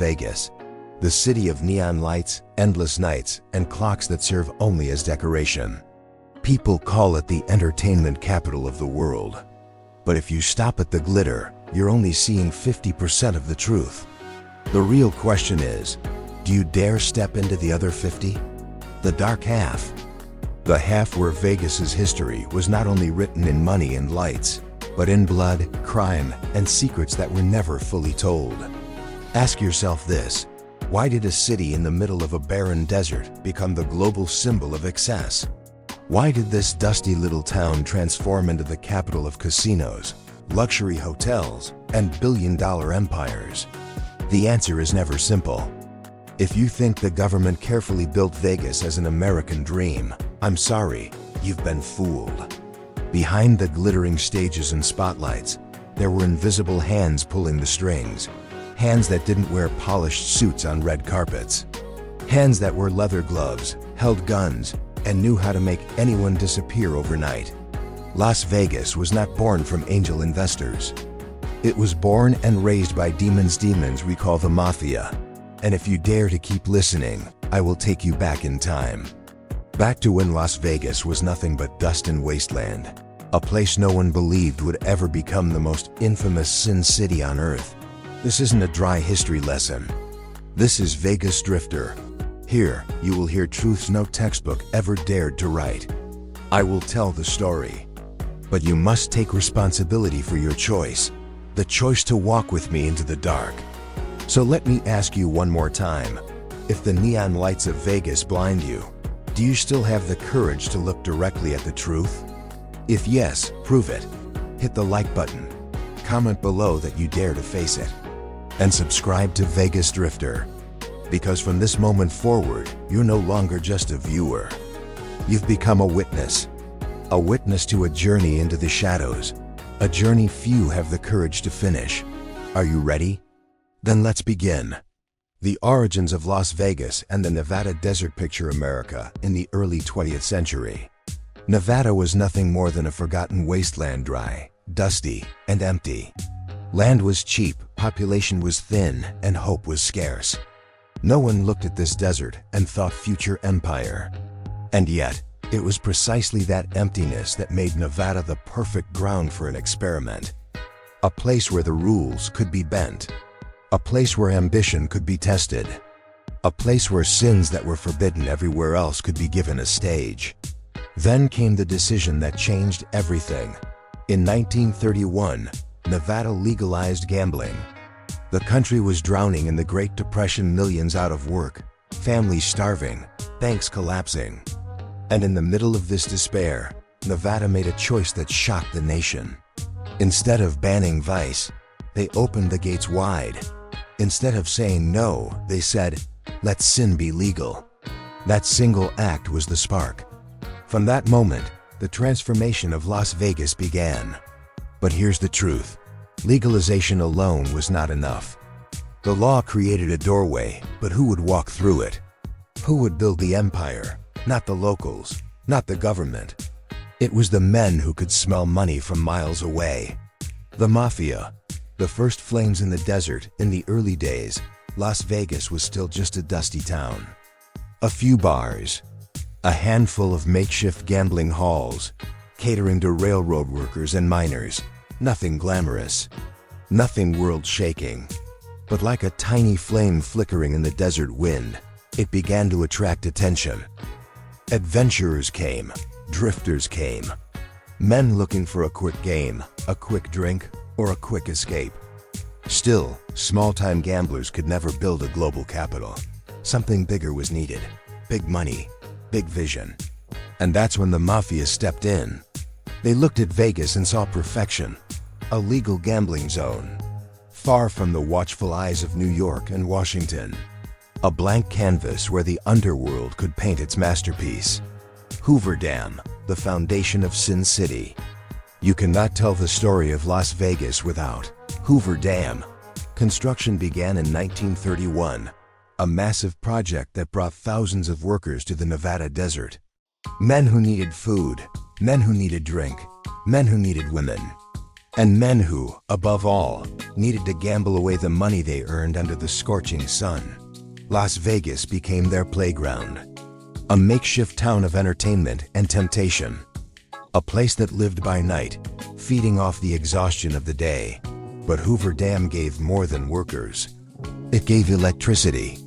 Vegas, the city of neon lights, endless nights, and clocks that serve only as decoration. People call it the entertainment capital of the world. But if you stop at the glitter, you're only seeing 50% of the truth. The real question is, do you dare step into the other 50? The dark half. The half where Vegas's history was not only written in money and lights, but in blood, crime, and secrets that were never fully told. Ask yourself this: why did a city in the middle of a barren desert become the global symbol of excess? Why did this dusty little town transform into the capital of casinos, luxury hotels, and billion-dollar empires? The answer is never simple. If you think the government carefully built Vegas as an American dream, I'm sorry, you've been fooled. Behind the glittering stages and spotlights, there were invisible hands pulling the strings. Hands that didn't wear polished suits on red carpets. Hands that wore leather gloves, held guns, and knew how to make anyone disappear overnight. Las Vegas was not born from angel investors. It was born and raised by demons we call the Mafia. And if you dare to keep listening, I will take you back in time. Back to when Las Vegas was nothing but dust and wasteland. A place no one believed would ever become the most infamous sin city on earth. This isn't a dry history lesson. This is Vegas Drifter. Here, you will hear truths no textbook ever dared to write. I will tell the story. But you must take responsibility for your choice. The choice to walk with me into the dark. So let me ask you one more time. If the neon lights of Vegas blind you, do you still have the courage to look directly at the truth? If yes, prove it. Hit the like button. Comment below that you dare to face it. And subscribe to Vegas Drifter. Because from this moment forward, you're no longer just a viewer. You've become a witness. A witness to a journey into the shadows. A journey few have the courage to finish. Are you ready? Then let's begin. The origins of Las Vegas and the Nevada desert picture America in the early 20th century. Nevada was nothing more than a forgotten wasteland, dry, dusty, and empty. Land was cheap, population was thin, and hope was scarce. No one looked at this desert and thought future empire. And yet, it was precisely that emptiness that made Nevada the perfect ground for an experiment. A place where the rules could be bent. A place where ambition could be tested. A place where sins that were forbidden everywhere else could be given a stage. Then came the decision that changed everything. In 1931, Nevada legalized gambling. The country was drowning in the Great Depression, millions out of work, families starving, banks collapsing. And in the middle of this despair, Nevada made a choice that shocked the nation. Instead of banning vice, they opened the gates wide. Instead of saying no, they said, let sin be legal. That single act was the spark. From that moment, the transformation of Las Vegas began. But here's the truth. Legalization alone was not enough. The law created a doorway, but who would walk through it? Who would build the empire? Not the locals, not the government. It was the men who could smell money from miles away. The Mafia. The first flames in the desert. In the early days, Las Vegas was still just a dusty town. A few bars. A handful of makeshift gambling halls, catering to railroad workers and miners. Nothing glamorous. Nothing world-shaking. But like a tiny flame flickering in the desert wind, it began to attract attention. Adventurers came. Drifters came. Men looking for a quick game, a quick drink, or a quick escape. Still, small-time gamblers could never build a global capital. Something bigger was needed. Big money, big vision. And that's when the Mafia stepped in. They looked at Vegas and saw perfection. A legal gambling zone. Far from the watchful eyes of New York and Washington. A blank canvas where the underworld could paint its masterpiece. Hoover Dam, the foundation of Sin City. You cannot tell the story of Las Vegas without Hoover Dam. Construction began in 1931, a massive project that brought thousands of workers to the Nevada desert. Men who needed food, men who needed drink, men who needed women. and men who, above all, needed to gamble away the money they earned under the scorching sun. Las Vegas became their playground, a makeshift town of entertainment and temptation, a place that lived by night, feeding off the exhaustion of the day. But Hoover Dam gave more than workers. It gave electricity.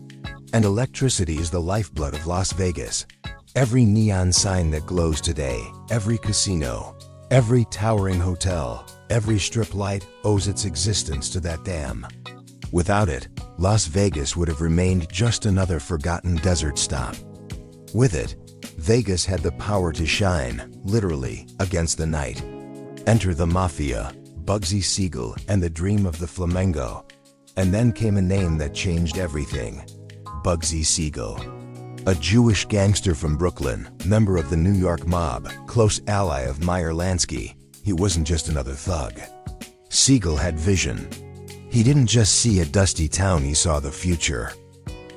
And electricity is the lifeblood of Las Vegas. Every neon sign that glows today, every casino, every towering hotel, every strip light owes its existence to that dam. Without it, Las Vegas would have remained just another forgotten desert stop. With it, Vegas had the power to shine, literally, against the night. Enter the Mafia, Bugsy Siegel, and the dream of the Flamingo. And then came a name that changed everything. Bugsy Siegel. A Jewish gangster from Brooklyn, member of the New York mob, close ally of Meyer Lansky. He wasn't just another thug. Siegel had vision. He didn't just see a dusty town, he saw the future.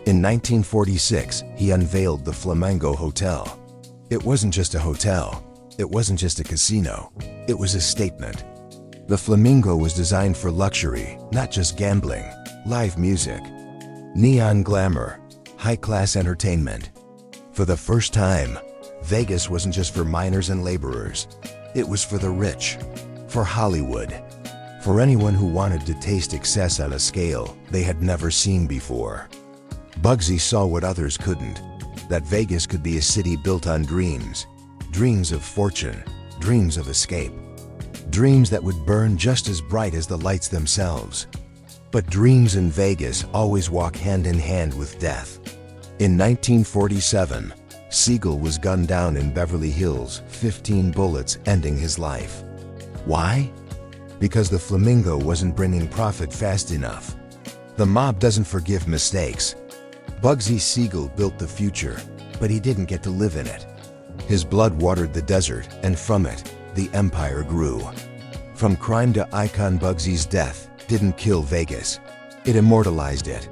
In 1946, he unveiled the Flamingo Hotel. It wasn't just a hotel. It wasn't just a casino. It was a statement. The Flamingo was designed for luxury, not just gambling, live music, neon glamour, high-class entertainment. For the first time, Vegas wasn't just for miners and laborers. It was for the rich, for Hollywood, for anyone who wanted to taste excess on a scale they had never seen before. Bugsy saw what others couldn't, that Vegas could be a city built on dreams, dreams of fortune, dreams of escape, dreams that would burn just as bright as the lights themselves. But dreams in Vegas always walk hand in hand with death. In 1947, Siegel was gunned down in Beverly Hills, 15 bullets ending his life. Why? Because the Flamingo wasn't bringing profit fast enough. The mob doesn't forgive mistakes. Bugsy Siegel built the future, but he didn't get to live in it. His blood watered the desert, and from it, the empire grew. From crime to icon, Bugsy's death didn't kill Vegas. It immortalized it.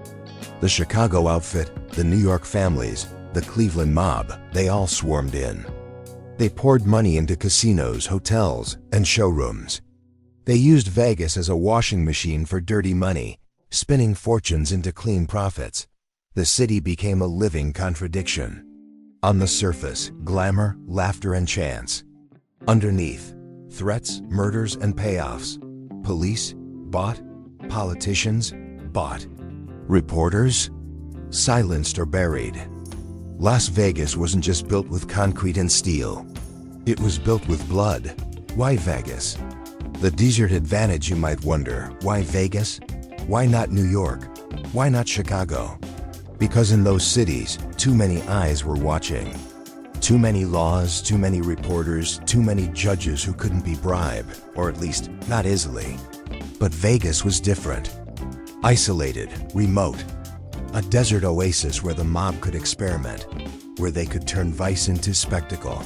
The Chicago outfit, the New York families, the Cleveland mob, they all swarmed in. They poured money into casinos, hotels, and showrooms. They used Vegas as a washing machine for dirty money, spinning fortunes into clean profits. The city became a living contradiction. On the surface, glamour, laughter, and chance. Underneath, threats, murders, and payoffs. Police, bought. Politicians, bought. Reporters, silenced or buried. Las Vegas wasn't just built with concrete and steel. It was built with blood. Why Vegas? The desert advantage, you might wonder. Why Vegas? Why not New York? Why not Chicago? Because in those cities, too many eyes were watching. Too many laws, too many reporters, too many judges who couldn't be bribed, or at least not easily. But Vegas was different. Isolated, remote. A desert oasis where the mob could experiment, where they could turn vice into spectacle,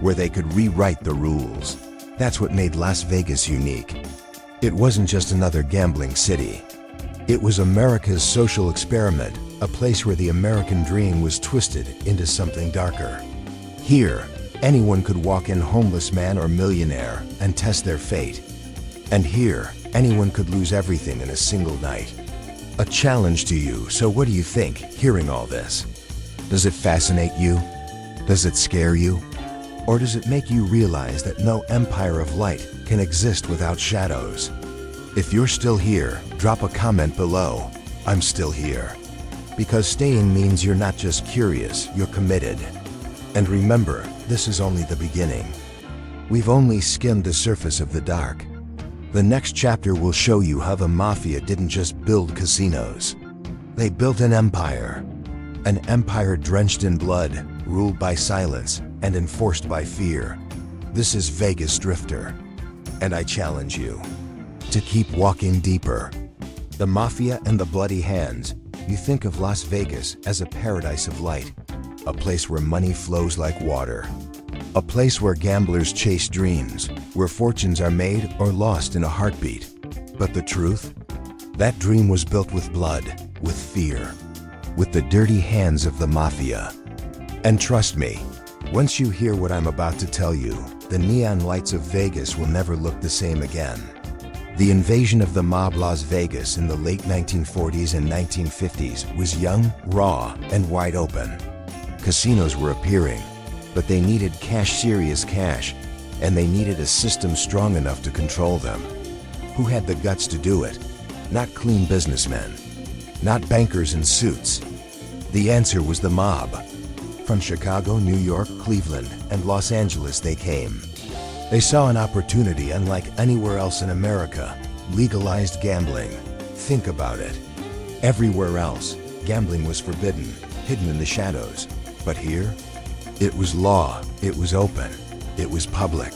where they could rewrite the rules. That's what made Las Vegas unique. It wasn't just another gambling city. It was America's social experiment, a place where the American dream was twisted into something darker. Here, anyone could walk in homeless man or millionaire and test their fate. And here, anyone could lose everything in a single night. A challenge to you, so what do you think, hearing all this? Does it fascinate you? Does it scare you? Or does it make you realize that no empire of light can exist without shadows? If you're still here, drop a comment below. I'm still here. Because staying means you're not just curious, you're committed. And remember, this is only the beginning. We've only skimmed the surface of the dark. The next chapter will show you how the Mafia didn't just build casinos. They built an empire drenched in blood, ruled by silence, and enforced by fear. This is Vegas Drifter, and I challenge you to keep walking deeper. The Mafia and the Bloody Hands. You think of Las Vegas as a paradise of light, a place where money flows like water, a place where gamblers chase dreams, where fortunes are made or lost in a heartbeat. But the truth? That dream was built with blood, with fear, with the dirty hands of the Mafia. And trust me, once you hear what I'm about to tell you, the neon lights of Vegas will never look the same again. The invasion of the mob Las Vegas in the late 1940s and 1950s was young, raw, and wide open. Casinos were appearing, but they needed cash, serious cash, and they needed a system strong enough to control them. Who had the guts to do it? Not clean businessmen, not bankers in suits. The answer was the mob. From Chicago, New York, Cleveland, and Los Angeles they came. They saw an opportunity unlike anywhere else in America: legalized gambling. Think about it. Everywhere else, gambling was forbidden, hidden in the shadows. But here, it was law, it was open, it was public.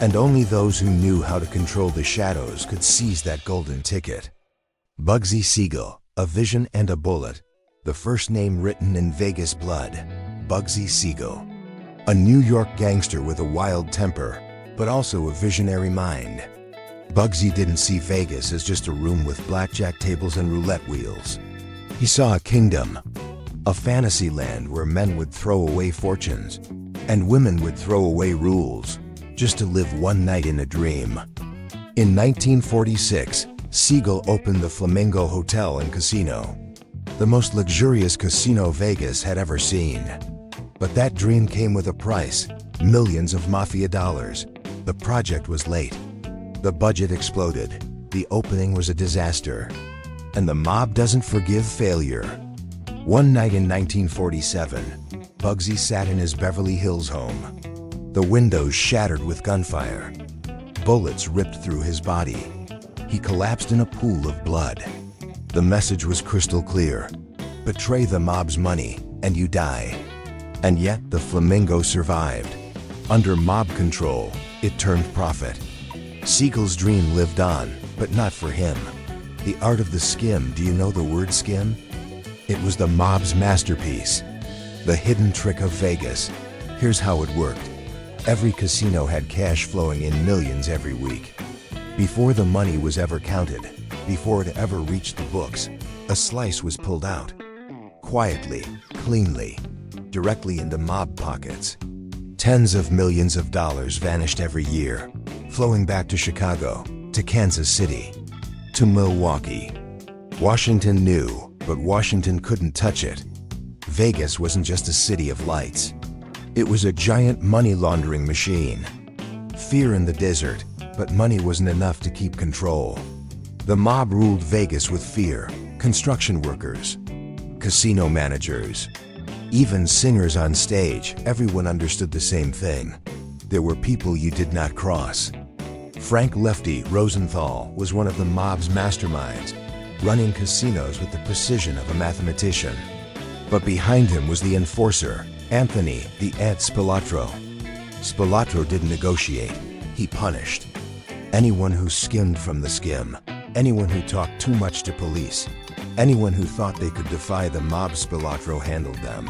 And only those who knew how to control the shadows could seize that golden ticket. Bugsy Siegel, a vision and a bullet. The first name written in Vegas blood. Bugsy Siegel. A New York gangster with a wild temper, but also a visionary mind. Bugsy didn't see Vegas as just a room with blackjack tables and roulette wheels. He saw a kingdom, a fantasy land where men would throw away fortunes and women would throw away rules just to live one night in a dream. In 1946, Siegel opened the Flamingo Hotel and Casino, the most luxurious casino Vegas had ever seen. But that dream came with a price: millions of mafia dollars. The project was late. The budget exploded. The opening was a disaster. And the mob doesn't forgive failure. One night in 1947, Bugsy sat in his Beverly Hills home. The windows shattered with gunfire. Bullets ripped through his body. He collapsed in a pool of blood. The message was crystal clear: betray the mob's money and you die. And yet the Flamingo survived. Under mob control, it turned profit. Siegel's dream lived on, but not for him. The art of the skim, do you know the word skim? It was the mob's masterpiece. The hidden trick of Vegas. Here's how it worked. Every casino had cash flowing in millions every week. Before the money was ever counted, before it ever reached the books, a slice was pulled out. Quietly, cleanly, directly into mob pockets. Tens of millions of dollars vanished every year, flowing back to Chicago, to Kansas City, to Milwaukee. Washington knew, but Washington couldn't touch it. Vegas wasn't just a city of lights. It was a giant money laundering machine. Fear in the desert, but money wasn't enough to keep control. The mob ruled Vegas with fear: construction workers, casino managers, even singers on stage. Everyone understood the same thing: there were people you did not cross. Frank "Lefty" Rosenthal was one of the mob's masterminds, running casinos with the precision of a mathematician. But behind him was the enforcer, Anthony "the Ant" Spilatro. Spilatro didn't negotiate, he punished. Anyone who skimmed from the skim, anyone who talked too much to police, anyone who thought they could defy the mob, Spilatro handled them.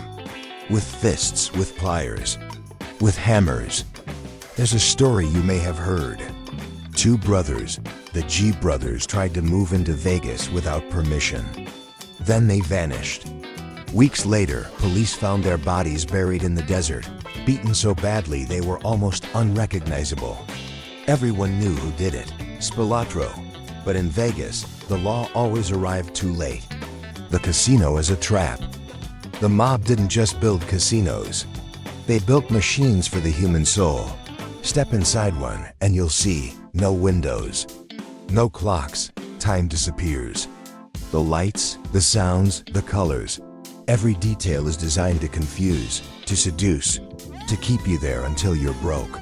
With fists, with pliers, with hammers. There's a story you may have heard. Two brothers, the G brothers, tried to move into Vegas without permission. Then they vanished. Weeks later, police found their bodies buried in the desert, beaten so badly they were almost unrecognizable. Everyone knew who did it: Spilatro. But in Vegas, the law always arrived too late. The casino is a trap. The mob didn't just build casinos. They built machines for the human soul. Step inside one and you'll see no windows, no clocks. Time disappears. The lights, the sounds, the colors. Every detail is designed to confuse, to seduce, to keep you there until you're broke.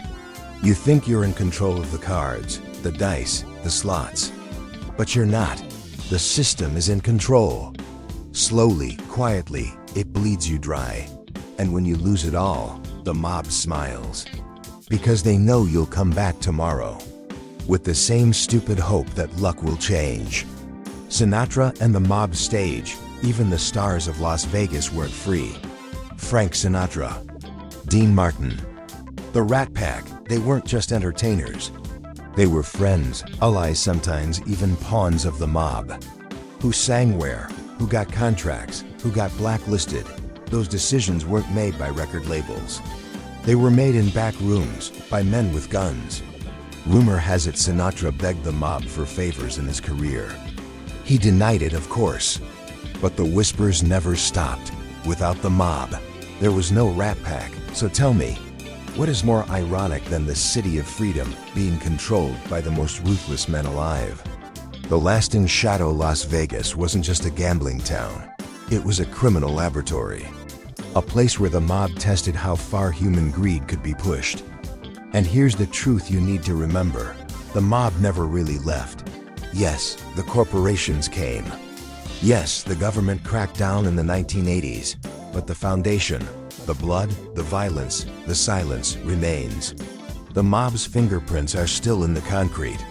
You think you're in control of the cards, the dice, the slots. But you're not. The system is in control. Slowly, quietly, it bleeds you dry. And when you lose it all, the mob smiles. Because they know you'll come back tomorrow, with the same stupid hope that luck will change. Sinatra and the mob stage. Even the stars of Las Vegas weren't free. Frank Sinatra, Dean Martin, the Rat Pack. They weren't just entertainers. They were friends, allies, sometimes even pawns of the mob. Who sang where, who got contracts, who got blacklisted. Those decisions weren't made by record labels. They were made in back rooms by men with guns. Rumor has it Sinatra begged the mob for favors in his career. He denied it, of course. But the whispers never stopped. Without the mob, there was no Rat Pack. So tell me, what is more ironic than the city of freedom being controlled by the most ruthless men alive? The lasting shadow Las Vegas wasn't just a gambling town. It was a criminal laboratory. A place where the mob tested how far human greed could be pushed. And here's the truth you need to remember. The mob never really left. Yes, the corporations came. Yes, the government cracked down in the 1980s. But the foundation, the blood, the violence, the silence remains. The mob's fingerprints are still in the concrete,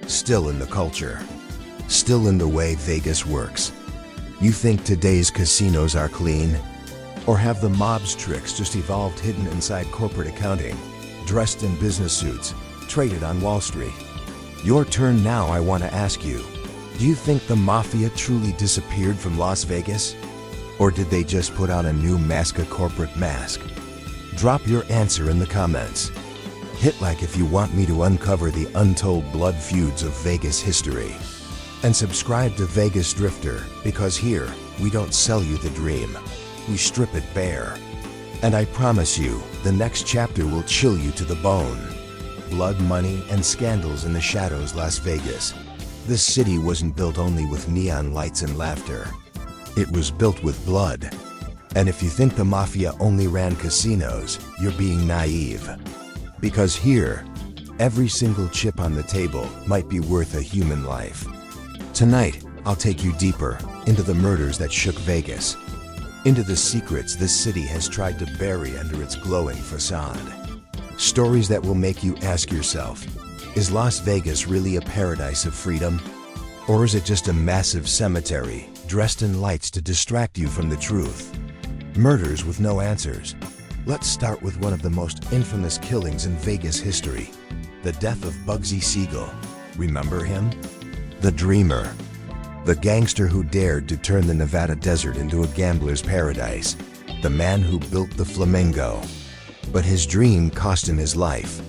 still in the culture, still in the way Vegas works. You think today's casinos are clean? Or have the mob's tricks just evolved hidden inside corporate accounting, dressed in business suits, traded on Wall Street? Your turn now. I want to ask you, do you think the mafia truly disappeared from Las Vegas? Or did they just put on a new mask, a corporate mask? Drop your answer in the comments. Hit like if you want me to uncover the untold blood feuds of Vegas history. And subscribe to Vegas Drifter, because here, we don't sell you the dream. We strip it bare. And I promise you, the next chapter will chill you to the bone. Blood, money, and scandals in the shadows. Las Vegas. This city wasn't built only with neon lights and laughter. It was built with blood. And if you think the mafia only ran casinos, you're being naive. Because here, every single chip on the table might be worth a human life. Tonight, I'll take you deeper into the murders that shook Vegas, into the secrets this city has tried to bury under its glowing facade. Stories that will make you ask yourself, is Las Vegas really a paradise of freedom? Or is it just a massive cemetery dressed in lights to distract you from the truth? Murders with no answers. Let's start with one of the most infamous killings in Vegas history, the death of Bugsy Siegel. Remember him? The dreamer. The gangster who dared to turn the Nevada desert into a gambler's paradise. The man who built the Flamingo. But his dream cost him his life.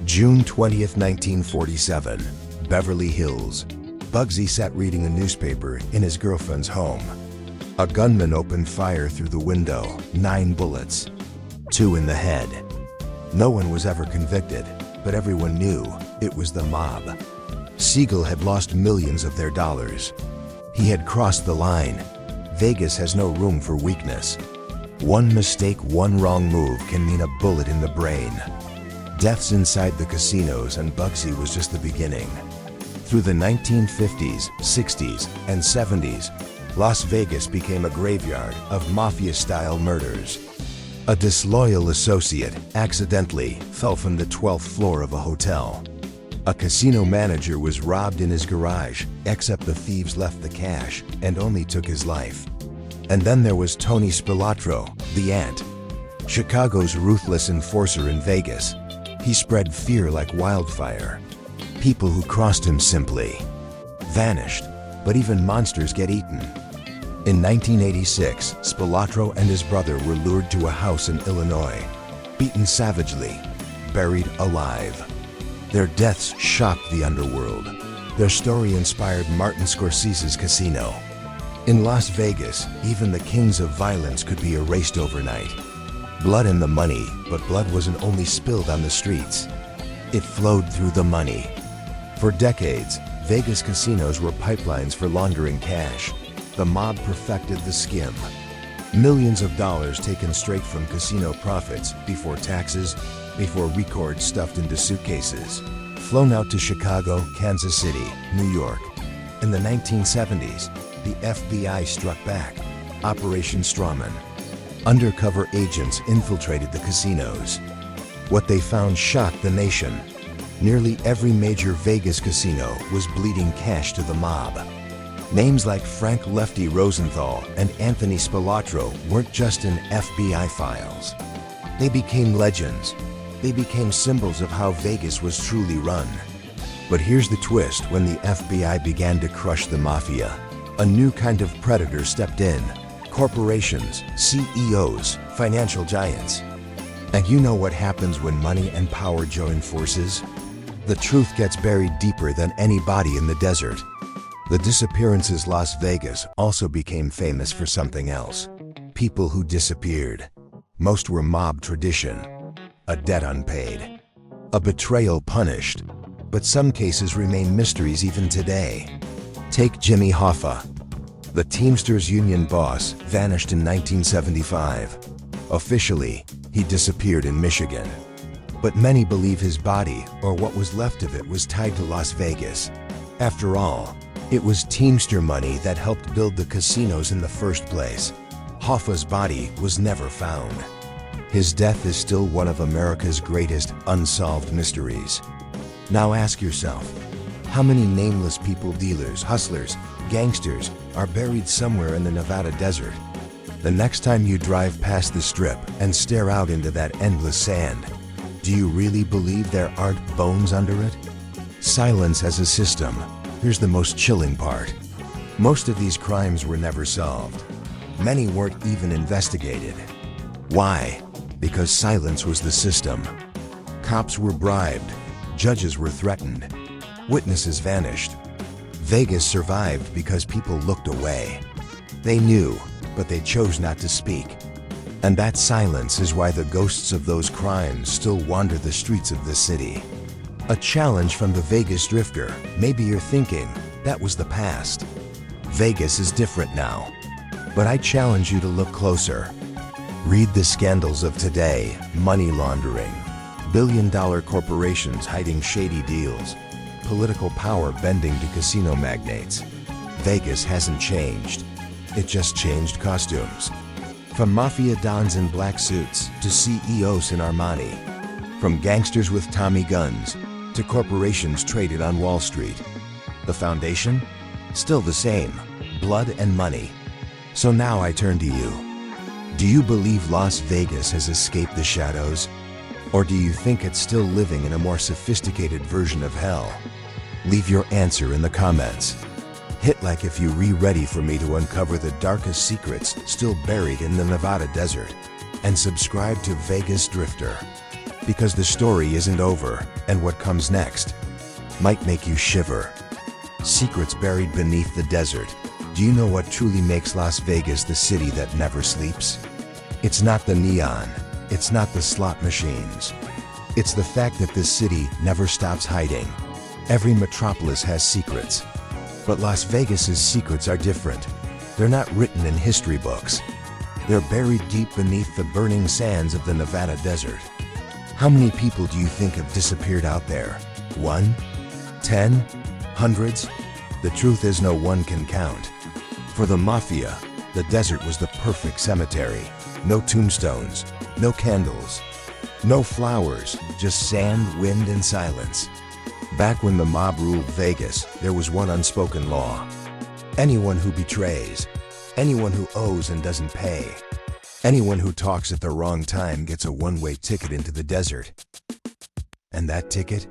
June 20th, 1947, Beverly Hills. Bugsy sat reading a newspaper in his girlfriend's home. A gunman opened fire through the window, 9 bullets, 2 in the head. No one was ever convicted, but everyone knew it was the mob. Siegel had lost millions of their dollars. He had crossed the line. Vegas has no room for weakness. One mistake, one wrong move can mean a bullet in the brain. Deaths inside the casinos, and Bugsy was just the beginning. Through the 1950s, 60s, and 70s, Las Vegas became a graveyard of mafia-style murders. A disloyal associate accidentally fell from the 12th floor of a hotel. A casino manager was robbed in his garage, except the thieves left the cash and only took his life. And then there was Tony Spilatro, the Ant, Chicago's ruthless enforcer in Vegas. He spread fear like wildfire. People who crossed him simply vanished, but even monsters get eaten. In 1986, Spilatro and his brother were lured to a house in Illinois, beaten savagely, buried alive. Their deaths shocked the underworld. Their story inspired Martin Scorsese's Casino. In Las Vegas, even the kings of violence could be erased overnight. Blood in the money, but blood wasn't only spilled on the streets. It flowed through the money. For decades, Vegas casinos were pipelines for laundering cash. The mob perfected the skim. Millions of dollars taken straight from casino profits before taxes, before records stuffed into suitcases, flown out to Chicago, Kansas City, New York. In the 1970s, the FBI struck back. Operation Strawman. Undercover agents infiltrated the casinos. What they found shocked the nation. Nearly every major Vegas casino was bleeding cash to the mob. Names like Frank "Lefty" Rosenthal and Anthony Spilatro weren't just in FBI files. They became legends. They became symbols of how Vegas was truly run. But here's the twist: when the FBI began to crush the mafia, a new kind of predator stepped in. Corporations, CEOs, financial giants. And you know what happens when money and power join forces? The truth gets buried deeper than any body in the desert. The disappearances Las Vegas also became famous for something else. People who disappeared. Most were mob tradition, a debt unpaid, a betrayal punished, but some cases remain mysteries even today. Take Jimmy Hoffa. The Teamsters union boss vanished in 1975. Officially, he disappeared in Michigan. But many believe his body, or what was left of it, was tied to Las Vegas. After all, it was Teamster money that helped build the casinos in the first place. Hoffa's body was never found. His death is still one of America's greatest unsolved mysteries. Now ask yourself, how many nameless people, dealers, hustlers, gangsters are buried somewhere in the Nevada desert? The next time you drive past the Strip and stare out into that endless sand, do you really believe there aren't bones under it? Silence as a system. Here's the most chilling part. Most of these crimes were never solved. Many weren't even investigated. Why? Because silence was the system. Cops were bribed. Judges were threatened. Witnesses vanished. Vegas survived because people looked away. They knew, but they chose not to speak. And that silence is why the ghosts of those crimes still wander the streets of the city. A challenge from the Vegas drifter. Maybe you're thinking, that was the past. Vegas is different now. But I challenge you to look closer. Read the scandals of today: money laundering, billion-dollar corporations hiding shady deals, political power bending to casino magnates. Vegas hasn't changed. It just changed costumes. From mafia dons in black suits to CEOs in Armani. From gangsters with Tommy guns to corporations traded on Wall Street. The foundation? Still the same: blood and money. So now I turn to you. Do you believe Las Vegas has escaped the shadows? Or do you think it's still living in a more sophisticated version of hell? Leave your answer in the comments. Hit like if you're ready for me to uncover the darkest secrets still buried in the Nevada desert. And subscribe to Vegas Drifter. Because the story isn't over, and what comes next might make you shiver. Secrets buried beneath the desert. Do you know what truly makes Las Vegas the city that never sleeps? It's not the neon. It's not the slot machines. It's the fact that this city never stops hiding. Every metropolis has secrets. But Las Vegas's secrets are different. They're not written in history books. They're buried deep beneath the burning sands of the Nevada desert. How many people do you think have disappeared out there? 1? 10? Hundreds? The truth is, no one can count. For the mafia, the desert was the perfect cemetery. No tombstones, no candles, no flowers, just sand, wind, and silence. Back when the mob ruled Vegas, there was one unspoken law. Anyone who betrays, anyone who owes and doesn't pay, anyone who talks at the wrong time gets a one-way ticket into the desert. And that ticket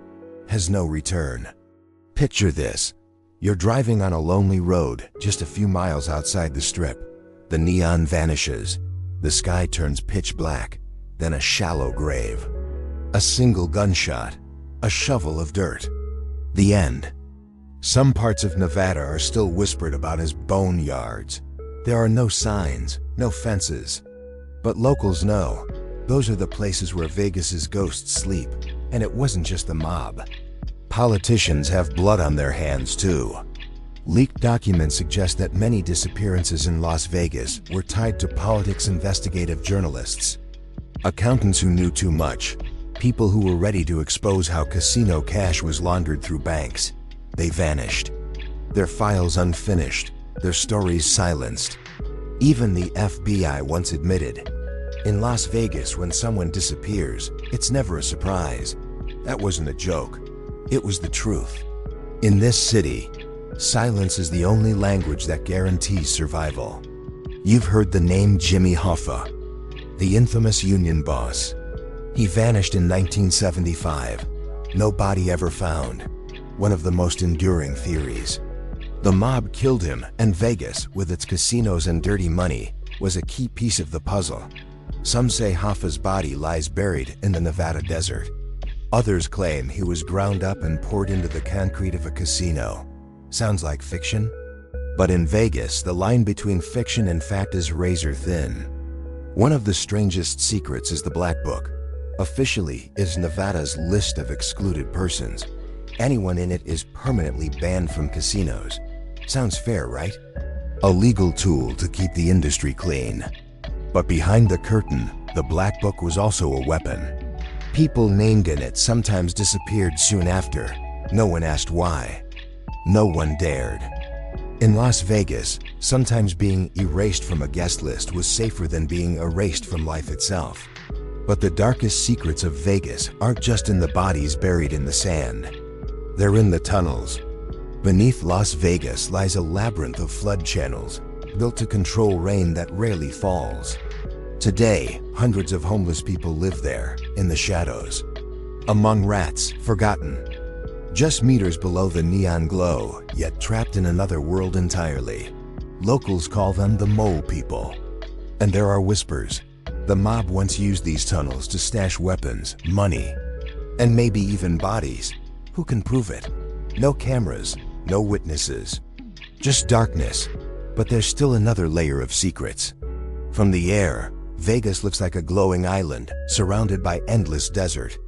has no return. Picture this. You're driving on a lonely road just a few miles outside the Strip. The neon vanishes. The sky turns pitch black, then a shallow grave. A single gunshot. A shovel of dirt. The end. Some parts of Nevada are still whispered about as boneyards. There are no signs, no fences. But locals know. Those are the places where Vegas's ghosts sleep. And it wasn't just the mob. Politicians have blood on their hands too. Leaked documents suggest that many disappearances in Las Vegas were tied to politics. Investigative journalists, accountants who knew too much, people who were ready to expose how casino cash was laundered through banks. They vanished. Their files unfinished, their stories silenced. Even the FBI once admitted, in Las Vegas, when someone disappears, it's never a surprise. That wasn't a joke. It was the truth. In this city, silence is the only language that guarantees survival. You've heard the name Jimmy Hoffa, the infamous union boss. He vanished in 1975. No body ever found. One of the most enduring theories. The mob killed him, and Vegas, with its casinos and dirty money, was a key piece of the puzzle. Some say Hoffa's body lies buried in the Nevada desert. Others claim he was ground up and poured into the concrete of a casino. Sounds like fiction? But in Vegas, the line between fiction and fact is razor thin. One of the strangest secrets is the Black Book. Officially is Nevada's list of excluded persons. Anyone in it is permanently banned from casinos. Sounds fair, right? A legal tool to keep the industry clean. But behind the curtain, the Black Book was also a weapon. People named in it sometimes disappeared soon after. No one asked why. No one dared. In Las Vegas, sometimes being erased from a guest list was safer than being erased from life itself. But the darkest secrets of Vegas aren't just in the bodies buried in the sand. They're in the tunnels. Beneath Las Vegas lies a labyrinth of flood channels, built to control rain that rarely falls. Today, hundreds of homeless people live there, in the shadows. Among rats, forgotten. Just meters below the neon glow, yet trapped in another world entirely. Locals call them the Mole People. And there are whispers. The mob once used these tunnels to stash weapons, money, and maybe even bodies. Who can prove it? No cameras, no witnesses. Just darkness. But there's still another layer of secrets. From the air, Vegas looks like a glowing island, surrounded by endless desert.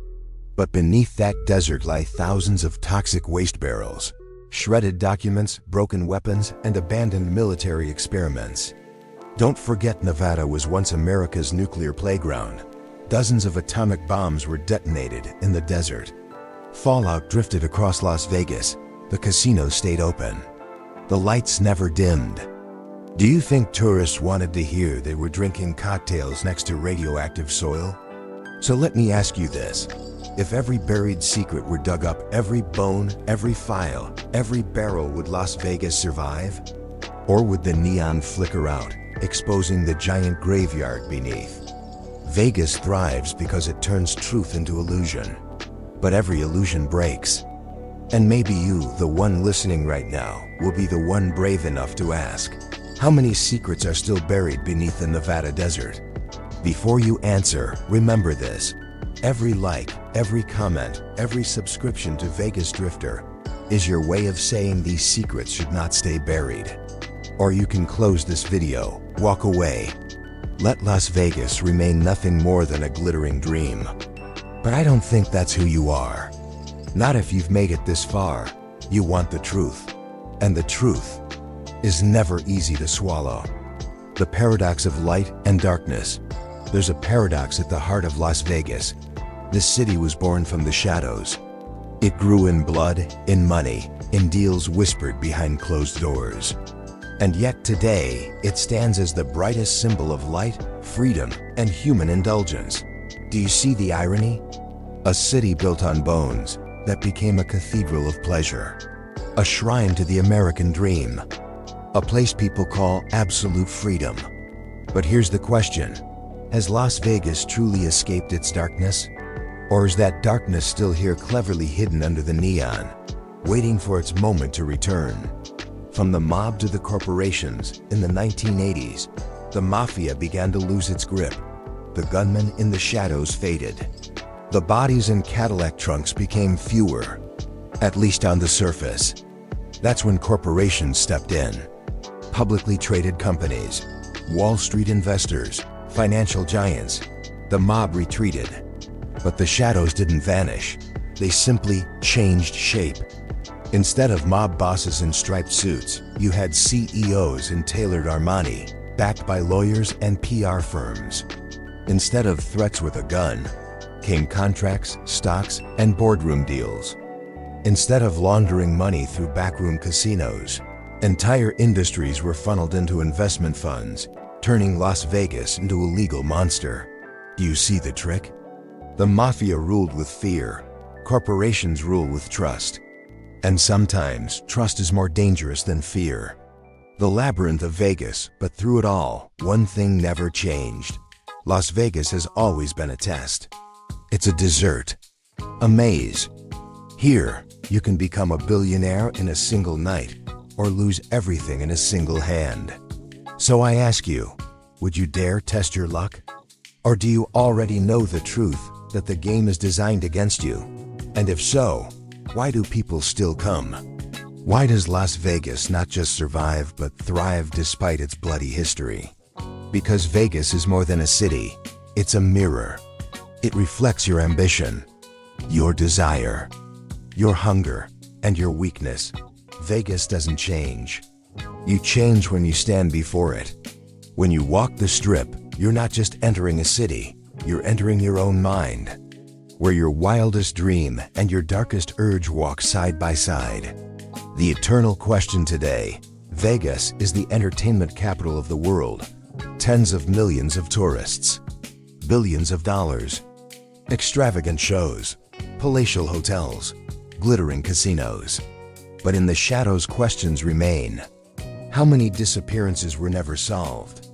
But beneath that desert lie thousands of toxic waste barrels, shredded documents, broken weapons, and abandoned military experiments. Don't forget Nevada was once America's nuclear playground. Dozens of atomic bombs were detonated in the desert. Fallout drifted across Las Vegas. The casinos stayed open. The lights never dimmed. Do you think tourists wanted to hear they were drinking cocktails next to radioactive soil? So let me ask you this. If every buried secret were dug up, every bone, every file, every barrel, would Las Vegas survive? Or would the neon flicker out, exposing the giant graveyard beneath? Vegas thrives because it turns truth into illusion. But every illusion breaks. And maybe you, the one listening right now, will be the one brave enough to ask, how many secrets are still buried beneath the Nevada desert? Before you answer, remember this. Every like, every comment, every subscription to Vegas Drifter is your way of saying these secrets should not stay buried. Or you can close this video, walk away. Let Las Vegas remain nothing more than a glittering dream. But I don't think that's who you are. Not if you've made it this far. You want the truth. And the truth is never easy to swallow. The paradox of light and darkness. There's a paradox at the heart of Las Vegas. This city was born from the shadows. It grew in blood, in money, in deals whispered behind closed doors. And yet today, it stands as the brightest symbol of light, freedom, and human indulgence. Do you see the irony? A city built on bones that became a cathedral of pleasure. A shrine to the American dream. A place people call absolute freedom. But here's the question. Has Las Vegas truly escaped its darkness? Or is that darkness still here, cleverly hidden under the neon, waiting for its moment to return? From the mob to the corporations, in the 1980s, the mafia began to lose its grip. The gunmen in the shadows faded. The bodies in Cadillac trunks became fewer, at least on the surface. That's when corporations stepped in. Publicly traded companies, Wall Street investors, financial giants. The mob retreated. But the shadows didn't vanish. They simply changed shape. Instead of mob bosses in striped suits, you had CEOs in tailored Armani, backed by lawyers and PR firms. Instead of threats with a gun, came contracts, stocks, and boardroom deals. Instead of laundering money through backroom casinos, entire industries were funneled into investment funds, turning Las Vegas into a legal monster. Do you see the trick? The mafia ruled with fear. Corporations rule with trust. And sometimes, trust is more dangerous than fear. The labyrinth of Vegas, but through it all, one thing never changed. Las Vegas has always been a test. It's a desert, a maze. Here, you can become a billionaire in a single night, or lose everything in a single hand. So I ask you, would you dare test your luck? Or do you already know the truth that the game is designed against you? And if so, why do people still come? Why does Las Vegas not just survive but thrive despite its bloody history? Because Vegas is more than a city. It's a mirror. It reflects your ambition, your desire, your hunger, and your weakness. Vegas doesn't change. You change when you stand before it. When you walk the Strip, you're not just entering a city, you're entering your own mind, where your wildest dream and your darkest urge walk side by side. The eternal question today: Vegas is the entertainment capital of the world. Tens of millions of tourists, billions of dollars, extravagant shows, palatial hotels, glittering casinos. But in the shadows, questions remain. How many disappearances were never solved?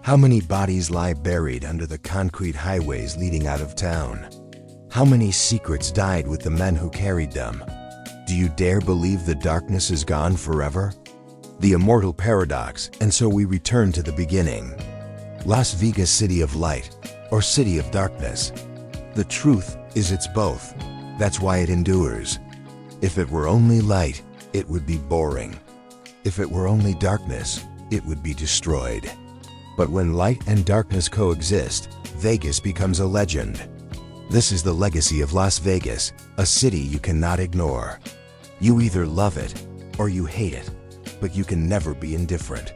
How many bodies lie buried under the concrete highways leading out of town? How many secrets died with the men who carried them? Do you dare believe the darkness is gone forever? The immortal paradox, and so we return to the beginning. Las Vegas, city of light, or city of darkness? The truth is it's both. That's why it endures. If it were only light, it would be boring. If it were only darkness, it would be destroyed. But when light and darkness coexist, Vegas becomes a legend. This is the legacy of Las Vegas, a city you cannot ignore. You either love it or you hate it, but you can never be indifferent.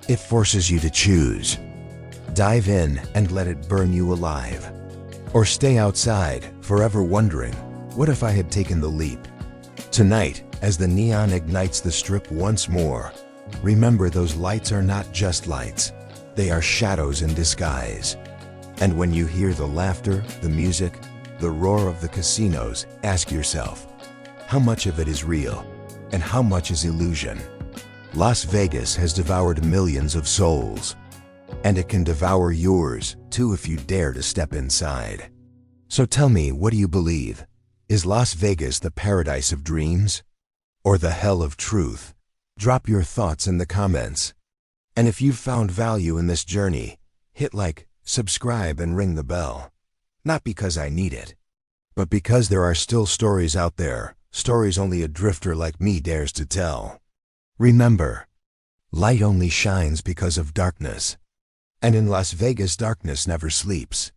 It forces you to choose. Dive in and let it burn you alive. Or stay outside, forever wondering, what if I had taken the leap? Tonight, as the neon ignites the Strip once more, remember those lights are not just lights. They are shadows in disguise. And when you hear the laughter, the music, the roar of the casinos, ask yourself, how much of it is real and how much is illusion? Las Vegas has devoured millions of souls, and it can devour yours too if you dare to step inside. So tell me, what do you believe? Is Las Vegas the paradise of dreams or the hell of truth? Drop your thoughts in the comments. And if you've found value in this journey, hit like, subscribe, and ring the bell. Not because I need it, but because there are still stories out there, stories only a drifter like me dares to tell. Remember, light only shines because of darkness. And in Las Vegas, darkness never sleeps.